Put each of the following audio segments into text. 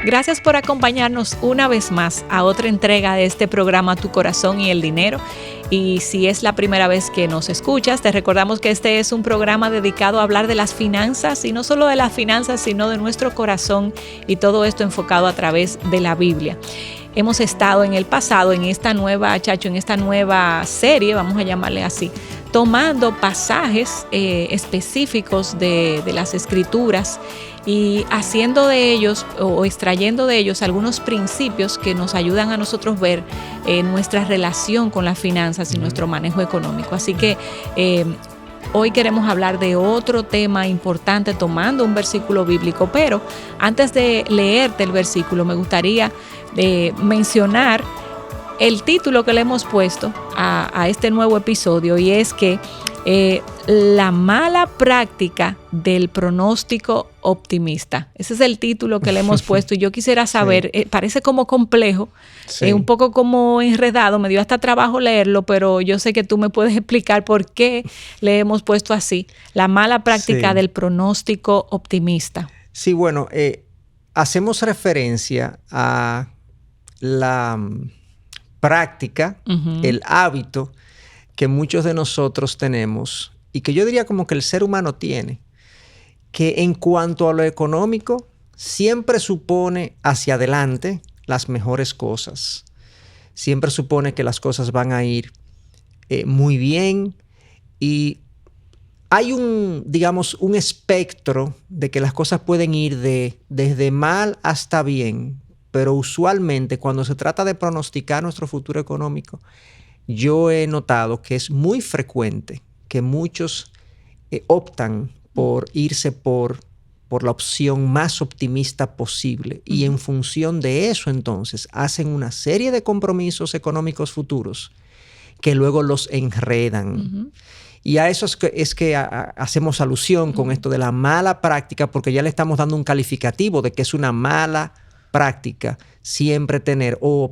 Gracias por acompañarnos una vez más a otra entrega de este programa Tu Corazón y el Dinero. Y si es la primera vez que nos escuchas, te recordamos que este es un programa dedicado a hablar de las finanzas, y no solo de las finanzas, sino de nuestro corazón, y todo esto enfocado a través de la Biblia. Hemos estado en el pasado, en esta nueva serie, vamos a llamarle así, tomando pasajes específicos de las Escrituras y haciendo de ellos o extrayendo de ellos algunos principios que nos ayudan a nosotros ver nuestra relación con las finanzas y nuestro manejo económico. Así que hoy queremos hablar de otro tema importante tomando un versículo bíblico, pero antes de leerte el versículo me gustaría mencionar el título que le hemos puesto a este nuevo episodio, y es que la mala práctica del pronóstico optimista. Ese es el título que le hemos puesto, y yo quisiera saber, parece como complejo, un poco como enredado, me dio hasta trabajo leerlo, pero yo sé que tú me puedes explicar por qué le hemos puesto así, la mala práctica del pronóstico optimista. Sí, bueno, hacemos referencia a la práctica, el hábito que muchos de nosotros tenemos, y que yo diría como que el ser humano tiene, que en cuanto a lo económico siempre supone hacia adelante las mejores cosas. Siempre supone que las cosas van a ir muy bien, y hay un espectro de que las cosas pueden ir desde mal hasta bien, pero usualmente cuando se trata de pronosticar nuestro futuro económico, yo he notado que es muy frecuente que muchos optan por irse por la opción más optimista posible, y en función de eso entonces hacen una serie de compromisos económicos futuros que luego los enredan. Y a eso es que hacemos alusión con esto de la mala práctica, porque ya le estamos dando un calificativo de que es una mala práctica siempre tener o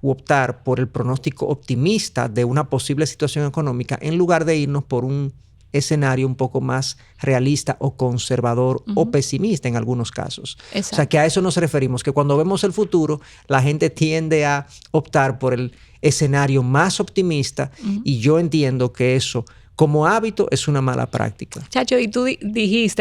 optar por el pronóstico optimista de una posible situación económica, en lugar de irnos por un escenario un poco más realista o conservador o pesimista en algunos casos. Exacto. O sea, que a eso nos referimos, que cuando vemos el futuro, la gente tiende a optar por el escenario más optimista, y yo entiendo que eso, como hábito, es una mala práctica. Chacho, y tú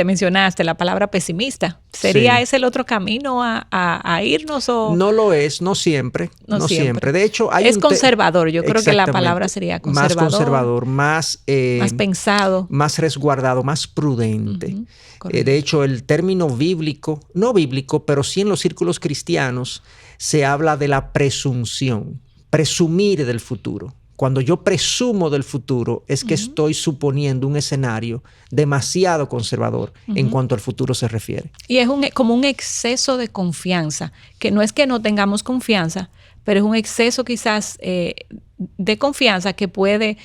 mencionaste la palabra pesimista. ¿Sería ese el otro camino a irnos? ¿O? No lo es, no siempre. No siempre. De hecho, hay conservador. Yo creo que la palabra sería conservador. Más conservador, más pensado. Más resguardado, más prudente. De hecho, el término bíblico, no bíblico, pero sí en los círculos cristianos, se habla de la presunción. Presumir del futuro. Cuando yo presumo del futuro, es que estoy suponiendo un escenario demasiado conservador en cuanto al futuro se refiere. Y es como un exceso de confianza, que no es que no tengamos confianza, pero es un exceso quizás de confianza que puede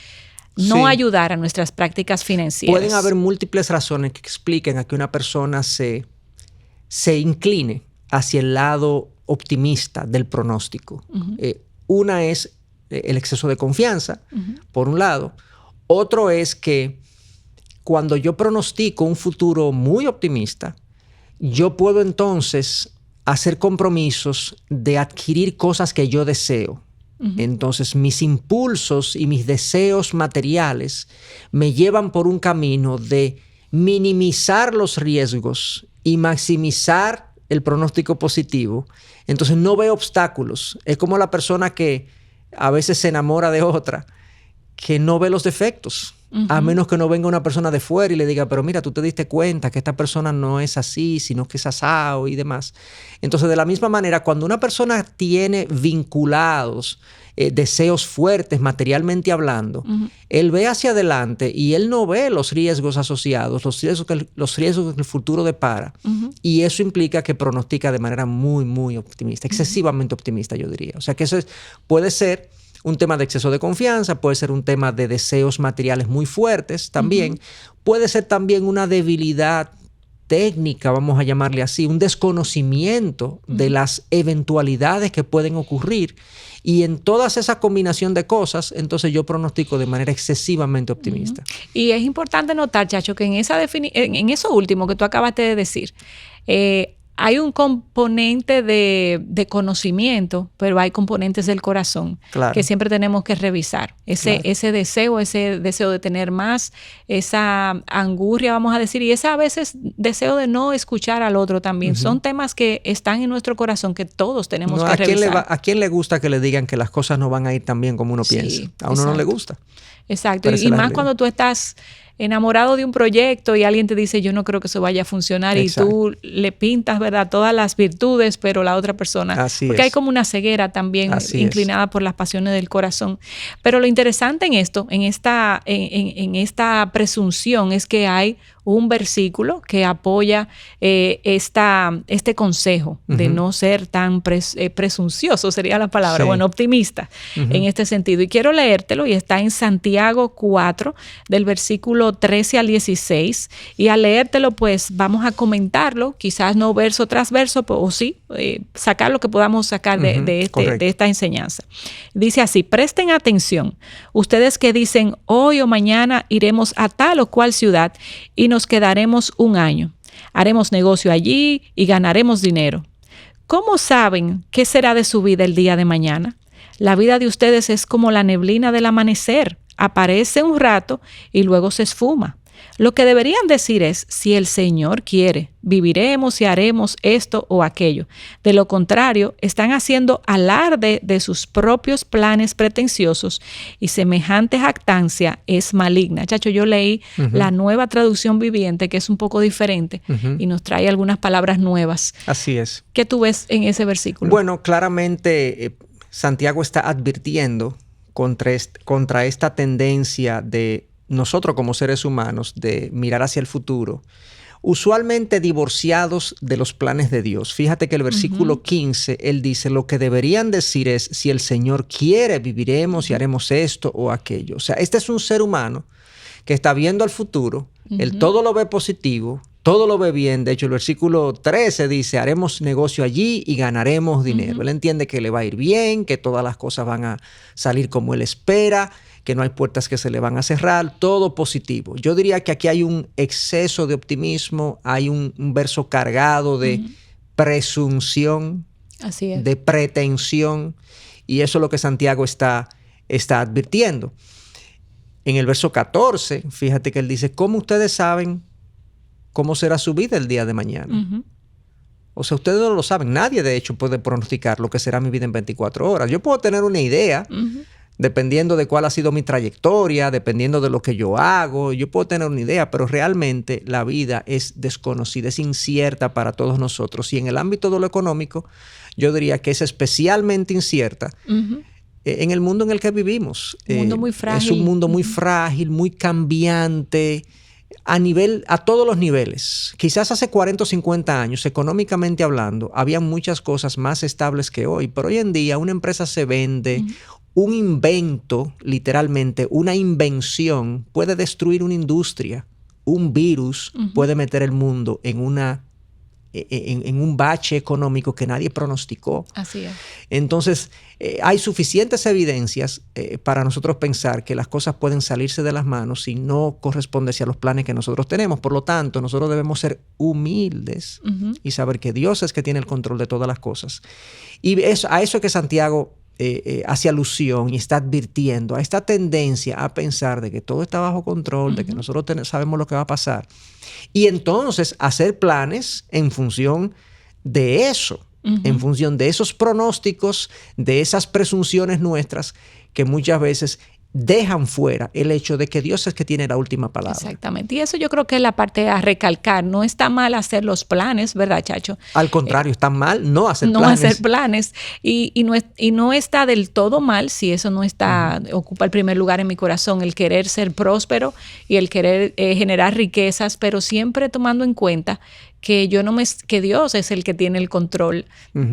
no ayudar a nuestras prácticas financieras. Pueden haber múltiples razones que expliquen a que una persona se incline hacia el lado optimista del pronóstico. Una es el exceso de confianza, por un lado. Otro es que cuando yo pronostico un futuro muy optimista, yo puedo entonces hacer compromisos de adquirir cosas que yo deseo. Entonces, mis impulsos y mis deseos materiales me llevan por un camino de minimizar los riesgos y maximizar el pronóstico positivo. Entonces, no veo obstáculos. Es como la persona que a veces se enamora de otra, que no ve los defectos, a menos que no venga una persona de fuera y le diga, pero mira, tú te diste cuenta que esta persona no es así, sino que es asado y demás. Entonces, de la misma manera, cuando una persona tiene vinculados deseos fuertes materialmente hablando, él ve hacia adelante y él no ve los riesgos asociados, los riesgos que el futuro depara. Y eso implica que pronostica de manera muy, muy optimista, excesivamente optimista, yo diría. O sea que eso puede ser un tema de exceso de confianza, puede ser un tema de deseos materiales muy fuertes también, puede ser también una debilidad técnica, vamos a llamarle así, un desconocimiento de las eventualidades que pueden ocurrir. Y en toda esa combinación de cosas, entonces yo pronostico de manera excesivamente optimista. Y es importante notar, Chacho, que en eso último que tú acabaste de decir, hay un componente de conocimiento, pero hay componentes del corazón que siempre tenemos que revisar. Ese deseo de tener más, esa angurria, vamos a decir, y esa a veces deseo de no escuchar al otro también. Son temas que están en nuestro corazón que todos tenemos que revisar. ¿A quién le gusta que le digan que las cosas no van a ir tan bien como uno piensa? A uno no le gusta. Exacto. Y más cuando tú estás enamorado de un proyecto y alguien te dice yo no creo que eso vaya a funcionar. Exacto. Y tú le pintas, ¿verdad?, todas las virtudes, pero la otra persona, porque hay como una ceguera también inclinada por las pasiones del corazón. Pero lo interesante en esto, en esta presunción, es que hay un versículo que apoya este consejo de no ser tan presuncioso, sería la palabra, optimista en este sentido. Y quiero leértelo, y está en Santiago 4, del versículo 13 al 16. Y al leértelo, pues vamos a comentarlo, quizás no verso tras verso, o sí, sacar lo que podamos sacar de esta enseñanza. Dice así: presten atención, ustedes que dicen hoy o mañana iremos a tal o cual ciudad y nos quedaremos un año. Haremos negocio allí y ganaremos dinero. ¿Cómo saben qué será de su vida el día de mañana? La vida de ustedes es como la neblina del amanecer. Aparece un rato y luego se esfuma. Lo que deberían decir es: si el Señor quiere, viviremos y haremos esto o aquello. De lo contrario, están haciendo alarde de sus propios planes pretenciosos, y semejante jactancia es maligna. Chacho, yo leí la Nueva Traducción Viviente, que es un poco diferente y nos trae algunas palabras nuevas. Así es. ¿Qué tú ves en ese versículo? Bueno, claramente Santiago está advirtiendo contra esta tendencia de nosotros como seres humanos de mirar hacia el futuro, usualmente divorciados de los planes de Dios. Fíjate que el versículo 15, él dice, lo que deberían decir es: si el Señor quiere, viviremos y haremos esto o aquello. O sea, este es un ser humano que está viendo al futuro, él todo lo ve positivo, todo lo ve bien. De hecho, el versículo 13 dice: haremos negocio allí y ganaremos dinero. Él entiende que le va a ir bien, que todas las cosas van a salir como él espera, que no hay puertas que se le van a cerrar, todo positivo. Yo diría que aquí hay un exceso de optimismo, hay un verso cargado de presunción, así es, de pretensión, y eso es lo que Santiago está advirtiendo. En el verso 14, fíjate que él dice: ¿cómo ustedes saben cómo será su vida el día de mañana? O sea, ustedes no lo saben. Nadie, de hecho, puede pronosticar lo que será mi vida en 24 horas. Yo puedo tener una idea, dependiendo de cuál ha sido mi trayectoria, dependiendo de lo que yo hago, yo puedo tener una idea, pero realmente la vida es desconocida, es incierta para todos nosotros. Y en el ámbito de lo económico, yo diría que es especialmente incierta en el mundo en el que vivimos. Un mundo muy frágil. Es un mundo muy frágil, muy cambiante, a todos los niveles. Quizás hace 40 o 50 años, económicamente hablando, había muchas cosas más estables que hoy, pero hoy en día una empresa se vende, un invento, literalmente, una invención puede destruir una industria. Un virus puede meter el mundo en un bache económico que nadie pronosticó. Así es. Entonces, hay suficientes evidencias para nosotros pensar que las cosas pueden salirse de las manos si no corresponderse a los planes que nosotros tenemos. Por lo tanto, nosotros debemos ser humildes y saber que Dios es que tiene el control de todas las cosas. Y a eso es que Santiago hace alusión y está advirtiendo a esta tendencia a pensar de que todo está bajo control, de que nosotros sabemos lo que va a pasar. Y entonces hacer planes en función de eso, en función de esos pronósticos, de esas presunciones nuestras que muchas veces dejan fuera el hecho de que Dios es que tiene la última palabra. Exactamente. Y eso yo creo que es la parte a recalcar. No está mal hacer los planes, ¿verdad, Chacho? Al contrario, está mal no hacer planes. No hacer planes. Y no está del todo mal si eso no está, ocupa el primer lugar en mi corazón, el querer ser próspero y el querer generar riquezas, pero siempre tomando en cuenta que que Dios es el que tiene el control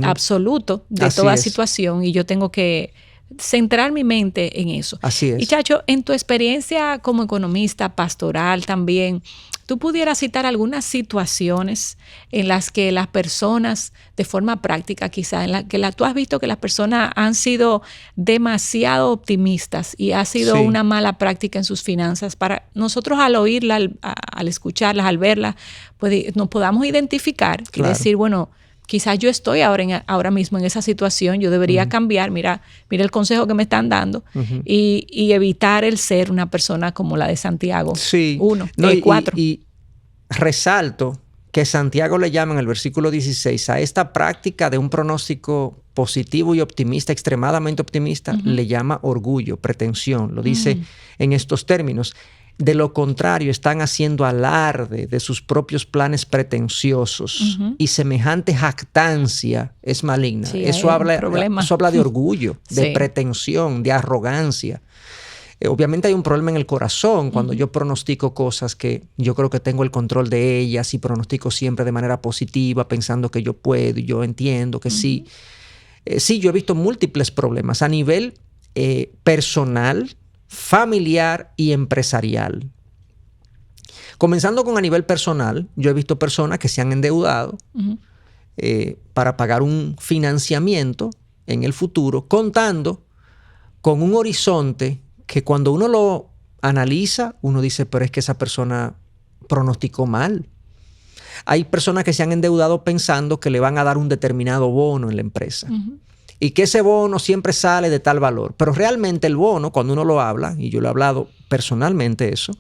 absoluto de toda situación, y yo tengo que centrar mi mente en eso. Así es. Y Chacho, en tu experiencia como economista, pastoral también, ¿tú pudieras citar algunas situaciones en las que las personas, de forma práctica quizá, en la que tú has visto que las personas han sido demasiado optimistas y ha sido una mala práctica en sus finanzas? Para nosotros al oírla, al escucharlas, al verlas, pues nos podamos identificar y decir, bueno, quizás yo estoy ahora mismo en esa situación, yo debería cambiar, mira el consejo que me están dando y evitar el ser una persona como la de Santiago 4. Y resalto que Santiago le llama en el versículo 16 a esta práctica de un pronóstico positivo y optimista, extremadamente optimista, le llama orgullo, pretensión, lo dice en estos términos. De lo contrario, están haciendo alarde de sus propios planes pretenciosos y semejante jactancia es maligna. Sí, eso habla de orgullo, de pretensión, de arrogancia. Obviamente hay un problema en el corazón cuando yo pronostico cosas que yo creo que tengo el control de ellas y pronostico siempre de manera positiva, pensando que yo puedo y yo entiendo que sí. Sí, yo he visto múltiples problemas a nivel personal, familiar y empresarial. Comenzando con a nivel personal, yo he visto personas que se han endeudado para pagar un financiamiento en el futuro, contando con un horizonte que cuando uno lo analiza, uno dice, pero es que esa persona pronosticó mal. Hay personas que se han endeudado pensando que le van a dar un determinado bono en la empresa. Y que ese bono siempre sale de tal valor. Pero realmente el bono, cuando uno lo habla, y yo lo he hablado personalmente eso,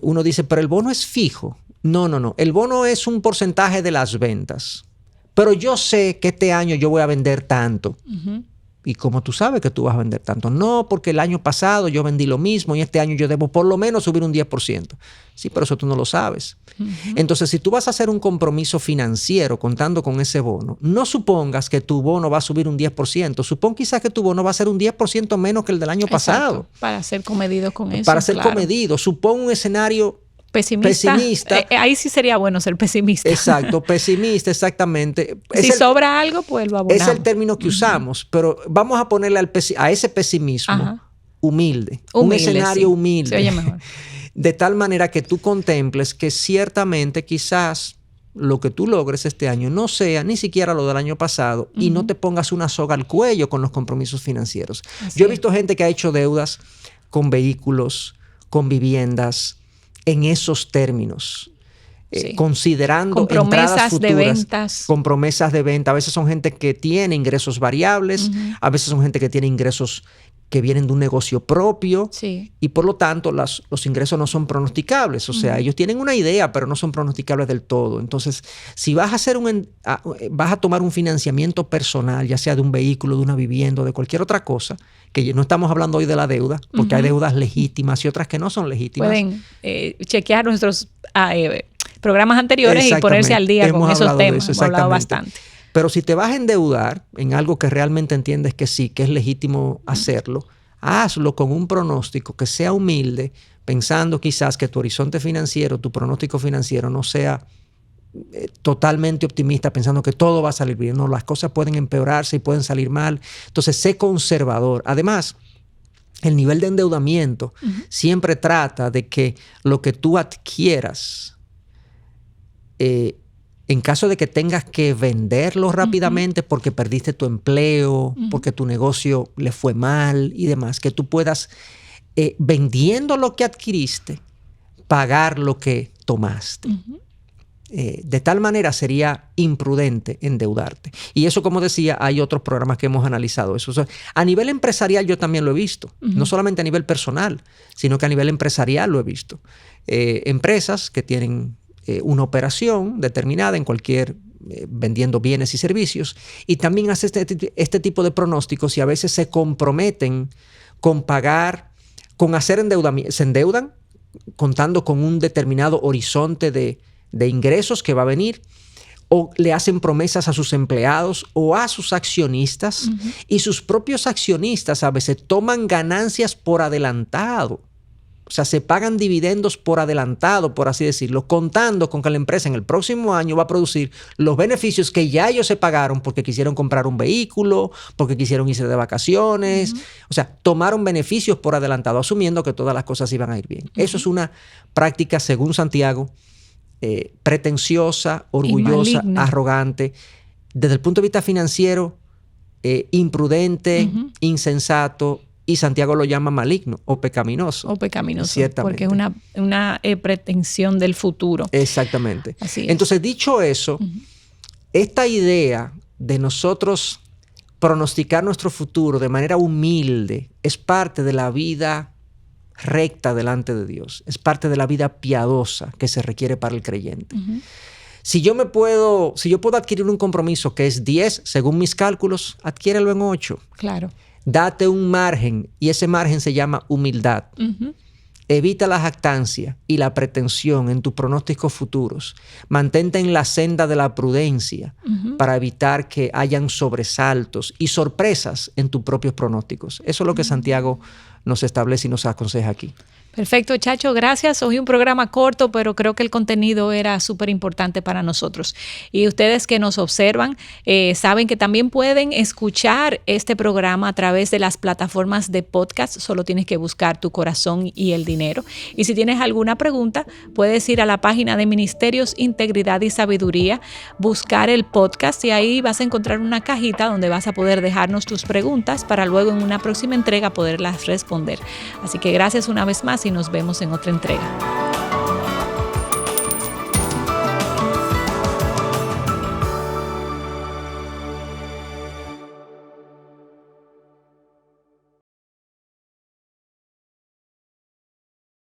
uno dice, pero el bono es fijo. No. El bono es un porcentaje de las ventas. Pero yo sé que este año yo voy a vender tanto. ¿Y cómo tú sabes que tú vas a vender tanto? No, porque el año pasado yo vendí lo mismo y este año yo debo por lo menos subir un 10%. Sí, pero eso tú no lo sabes. Entonces, si tú vas a hacer un compromiso financiero contando con ese bono, no supongas que tu bono va a subir un 10%. Supón quizás que tu bono va a ser un 10% menos que el del año pasado. Para ser comedido con eso. Para ser comedido. Supón un escenario pesimista. Ahí sí sería bueno ser pesimista. Exacto, pesimista, exactamente. Si sobra algo, pues lo abonamos. Es el término que usamos, pero vamos a ponerle a ese pesimismo humilde. Un escenario humilde. Se oye mejor. De tal manera que tú contemples que ciertamente quizás lo que tú logres este año no sea ni siquiera lo del año pasado y no te pongas una soga al cuello con los compromisos financieros. Yo he visto gente que ha hecho deudas con vehículos, con viviendas, en esos términos, considerando con promesas entradas futuras, de ventas. con promesas de venta. A veces son gente que tiene ingresos variables, a veces son gente que tiene ingresos que vienen de un negocio propio y por lo tanto los ingresos no son pronosticables. O sea, ellos tienen una idea, pero no son pronosticables del todo. Entonces, si vas a tomar un financiamiento personal, ya sea de un vehículo, de una vivienda, de cualquier otra cosa, que no estamos hablando hoy de la deuda, porque hay deudas legítimas y otras que no son legítimas. Pueden chequear nuestros programas anteriores y ponerse al día con esos temas. Hemos hablado bastante. Pero si te vas a endeudar en algo que realmente entiendes que sí, que es legítimo hacerlo, hazlo con un pronóstico que sea humilde, pensando quizás que tu horizonte financiero, tu pronóstico financiero no sea totalmente optimista, pensando que todo va a salir bien. No, las cosas pueden empeorarse y pueden salir mal. Entonces, sé conservador. Además, el nivel de endeudamiento siempre trata de que lo que tú adquieras, en caso de que tengas que venderlo rápidamente porque perdiste tu empleo, porque tu negocio le fue mal y demás, que tú puedas, vendiendo lo que adquiriste, pagar lo que tomaste. De tal manera sería imprudente endeudarte. Y eso, como decía, hay otros programas que hemos analizado eso. O sea, a nivel empresarial yo también lo he visto. No solamente a nivel personal, sino que a nivel empresarial lo he visto. Empresas que tienen una operación determinada en cualquier vendiendo bienes y servicios y también hace este tipo de pronósticos y a veces se comprometen con pagar, con hacer endeudamiento, se endeudan contando con un determinado horizonte de ingresos que va a venir o le hacen promesas a sus empleados o a sus accionistas y sus propios accionistas a veces toman ganancias por adelantado. O sea, se pagan dividendos por adelantado, por así decirlo, contando con que la empresa en el próximo año va a producir los beneficios que ya ellos se pagaron porque quisieron comprar un vehículo, porque quisieron irse de vacaciones. O sea, tomaron beneficios por adelantado, asumiendo que todas las cosas iban a ir bien. Eso es una práctica, según Santiago, pretenciosa, orgullosa, arrogante. Desde el punto de vista financiero, imprudente, insensato, y Santiago lo llama maligno o pecaminoso. O pecaminoso, ciertamente. porque es una pretensión del futuro. Exactamente. Así es. Entonces, dicho eso, esta idea de nosotros pronosticar nuestro futuro de manera humilde es parte de la vida recta delante de Dios. Es parte de la vida piadosa que se requiere para el creyente. Si yo puedo adquirir un compromiso que es 10, según mis cálculos, adquiérelo en 8. Claro. Date un margen y ese margen se llama humildad. Evita la jactancia y la pretensión en tus pronósticos futuros. Mantente en la senda de la prudencia para evitar que hayan sobresaltos y sorpresas en tus propios pronósticos. Eso es lo que Santiago nos establece y nos aconseja aquí. Perfecto, Chacho, gracias. Hoy un programa corto, pero creo que el contenido era súper importante para nosotros. Y ustedes que nos observan saben que también pueden escuchar este programa a través de las plataformas de podcast. Solo tienes que buscar Tu Corazón y el Dinero. Y si tienes alguna pregunta, puedes ir a la página de Ministerios Integridad y Sabiduría, buscar el podcast y ahí vas a encontrar una cajita donde vas a poder dejarnos tus preguntas para luego en una próxima entrega poderlas responder. Así que gracias una vez más y nos vemos en otra entrega.